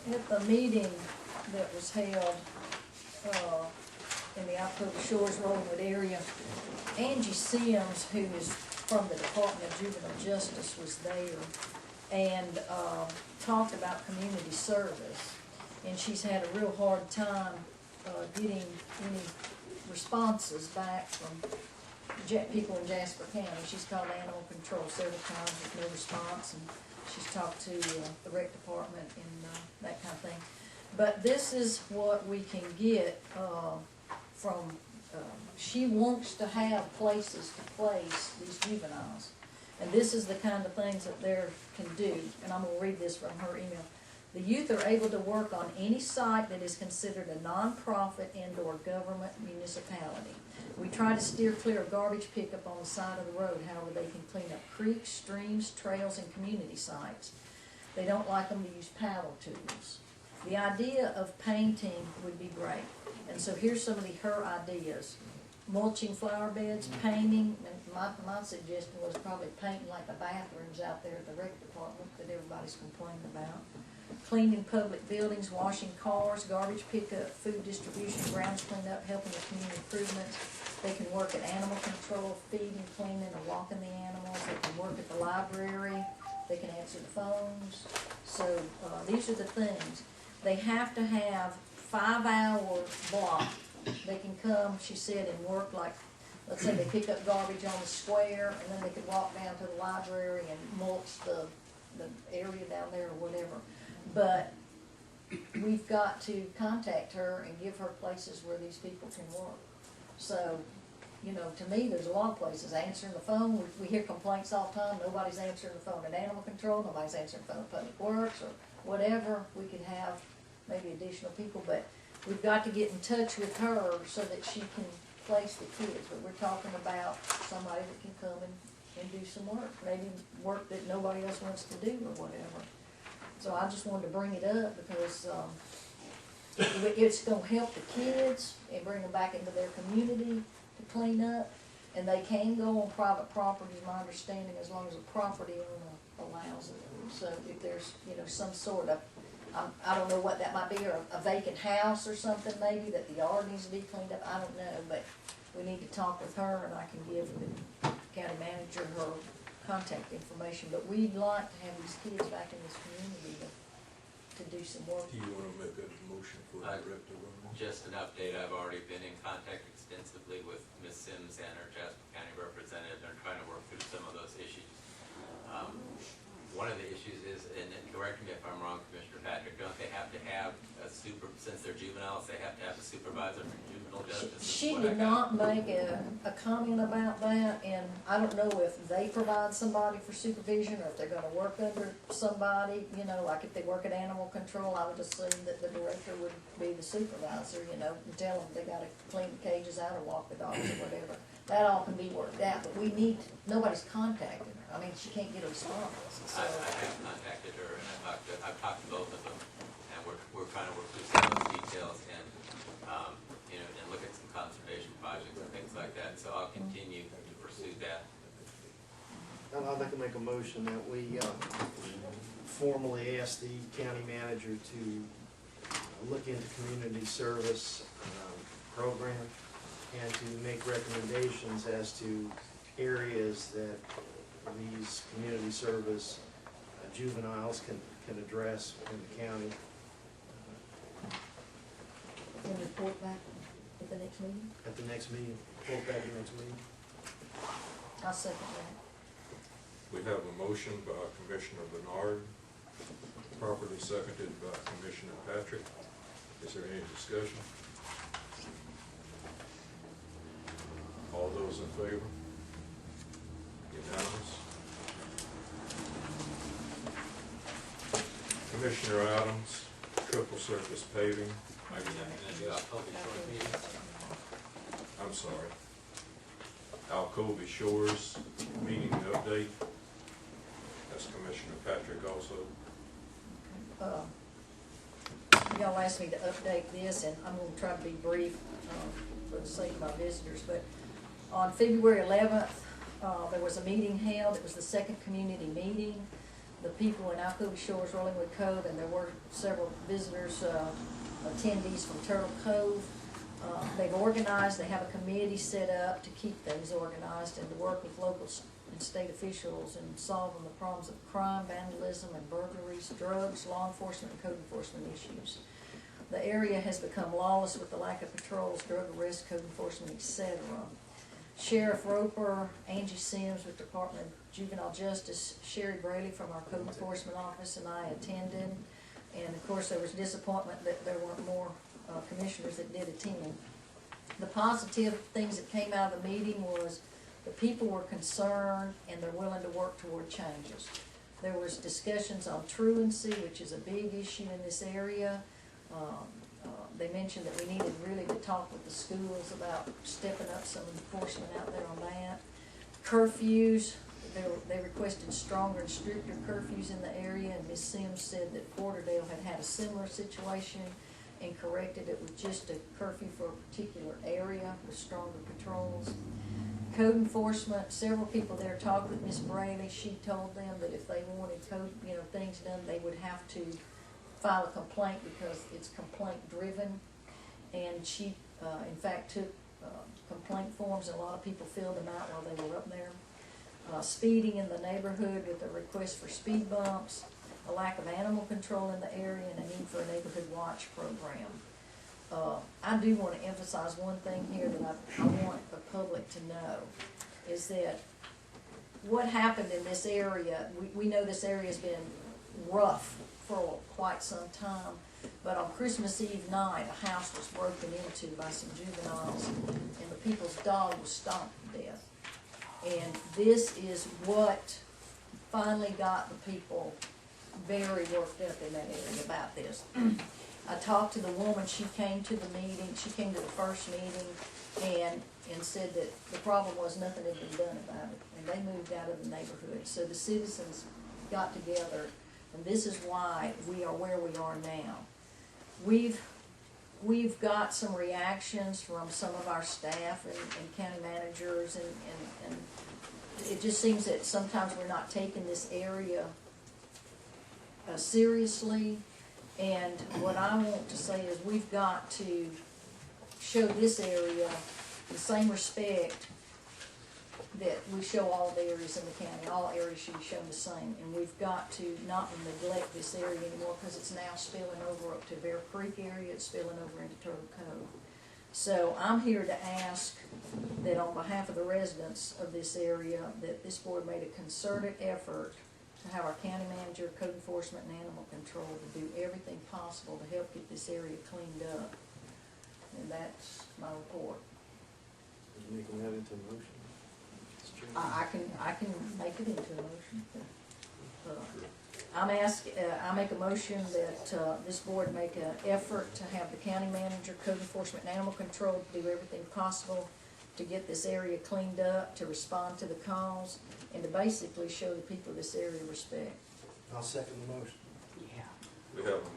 At the meeting that was held in the October Shores Rollwood area, Angie Sims, who is from the Department of Juvenile Justice, was there and talked about community service. And she's had a real hard time getting any responses back from people in Jasper County. She's called animal control several times with no response, and she's talked to the rec department and that kind of thing. But this is what we can get from, she wants to have places to place these juveniles. And this is the kind of things that they can do. And I'm going to read this from her email. The youth are able to work on any site that is considered a nonprofit and/or government municipality. We try to steer clear of garbage pickup on the side of the road. However, they can clean up creeks, streams, trails, and community sites. They don't like them to use paddle tools. The idea of painting would be great. And so here's some of her ideas. Mulching flower beds, painting, and my suggestion was probably painting like the bathrooms out there at the rec department that everybody's complaining about. Cleaning public buildings, washing cars, garbage pickup, food distribution, grounds cleanup, helping with community improvements. They can work at animal control, feeding, cleaning, and walking the animals. They can work at the library. They can answer the phones. So these are the things. They have to have 5-hour block. They can come, she said, and work like, let's say they pick up garbage on the square, and then they could walk down to the library and mulch the area down there or whatever. But we've got to contact her and give her places where these people can work. So, you know, to me, there's a lot of places. Answering the phone, we hear complaints all the time. Nobody's answering the phone at animal control. Nobody's answering the phone at public works or whatever. We could have maybe additional people, but we've got to get in touch with her so that she can place the kids. But we're talking about somebody that can come and do some work, maybe work that nobody else wants to do or whatever. So I just wanted to bring it up because it's going to help the kids and bring them back into their community to clean up. And they can go on private property, is my understanding, as long as the property owner allows it. So if there's, you know, some sort of, I don't know what that might be, or a vacant house or something maybe that the yard needs to be cleaned up, I don't know, but we need to talk with her, and I can give the county manager her contact information. But we'd like to have these kids back in this community to do some work. Do you want to make a motion for the director? Just an update, I've already been in contact extensively with Ms. Sims and her Jasper County representative. They're trying to work through some of those issues. One of the issues is, and correct me if I'm wrong, Commissioner Patrick, don't they have to have a since they're juveniles, they have to have a supervisor for juvenile justice? She did not make a comment about that, and I don't know if they provide somebody for supervision or if they're going to work under somebody, you know, like if they work at animal control, I would assume that the director would be the supervisor, you know, and tell them they got to clean the cages out or walk the dogs or whatever. That all can be worked out, but we need, nobody's contacted her. I mean, she can't get a response. So. I have contacted her, and I've talked to both of them, and we're trying to work through some of those details and you know, and look at some conservation projects and things like that. So I'll continue to pursue that. I'd like to make a motion that we formally ask the county manager to look into community service program and to make recommendations as to areas that these community service juveniles can address in the county. And report back at the next meeting? At the next meeting. Report back at the next meeting. I'll second that. We have a motion by Commissioner Bernard, properly seconded by Commissioner Patrick. Is there any discussion? All those in favor? Unanimous. Commissioner Adams, triple surface paving. Are you going to do October short meeting? I'm sorry. Alcovy Shores meeting update. That's Commissioner Patrick also. Y'all asked me to update this, and I'm going to try to be brief for the sake of my visitors. But on February 11th, there was a meeting held. It was the second community meeting. the people in Alcova Shores, Rollingwood Cove, and there were several visitors, attendees from Turtle Cove. They've organized, they have a committee set up to keep things organized and to work with local and state officials in solving the problems of crime, vandalism, and burglaries, drugs, law enforcement, and code enforcement issues. The area has become lawless with the lack of patrols, drug arrests, code enforcement, etc. Sheriff Roper, Angie Sims with Department of Juvenile Justice, Sherry Braley from our code enforcement office, and I attended. And of course, there was disappointment that there weren't more commissioners that did attend. The positive things that came out of the meeting was the people were concerned and they're willing to work toward changes. There was discussions on truancy, which is a big issue in this area. They mentioned that we needed really to talk with the schools about stepping up some enforcement out there on that. Curfews, they requested stronger and stricter curfews in the area, and Ms. Sims said that Porterdale had a similar situation and corrected it with just a curfew for a particular area with stronger patrols. Code enforcement, several people there talked with Ms. Braley. She told them that if they wanted code, things done, they would have to file a complaint because it's complaint driven. And she, in fact, took complaint forms, and a lot of people filled them out while they were up there. Speeding in the neighborhood with a request for speed bumps, a lack of animal control in the area, and a need for a neighborhood watch program. I do want to emphasize one thing here that I want the public to know, is that what happened in this area, we know this area has been rough for quite some time, but on Christmas Eve night, a house was broken into by some juveniles, and the people's dog was stomped to death. And this is what finally got the people very worked up in that area about this. I talked to the woman, she came to the meeting, she came to the first meeting, and said that the problem was nothing had been done about it, and they moved out of the neighborhood. So the citizens got together, and this is why we are where we are now. We've got some reactions from some of our staff and county managers, and it just seems that sometimes we're not taking this area seriously. And what I want to say is we've got to show this area the same respect that we show all the areas in the county. All areas should be shown the same, and we've got to not neglect this area anymore, because it's now spilling over up to Bear Creek area, it's spilling over into Turtle Cove. So I'm here to ask that on behalf of the residents of this area, that this board made a concerted effort to have our county manager, code enforcement, and animal control to do everything possible to help get this area cleaned up. And that's my report. Are you making that into a motion? I can make it into a motion. I make a motion that this board make an effort to have the county manager, code enforcement, and animal control do everything possible to get this area cleaned up, to respond to the calls, and to basically show the people of this area respect. I'll second the motion. We have a motion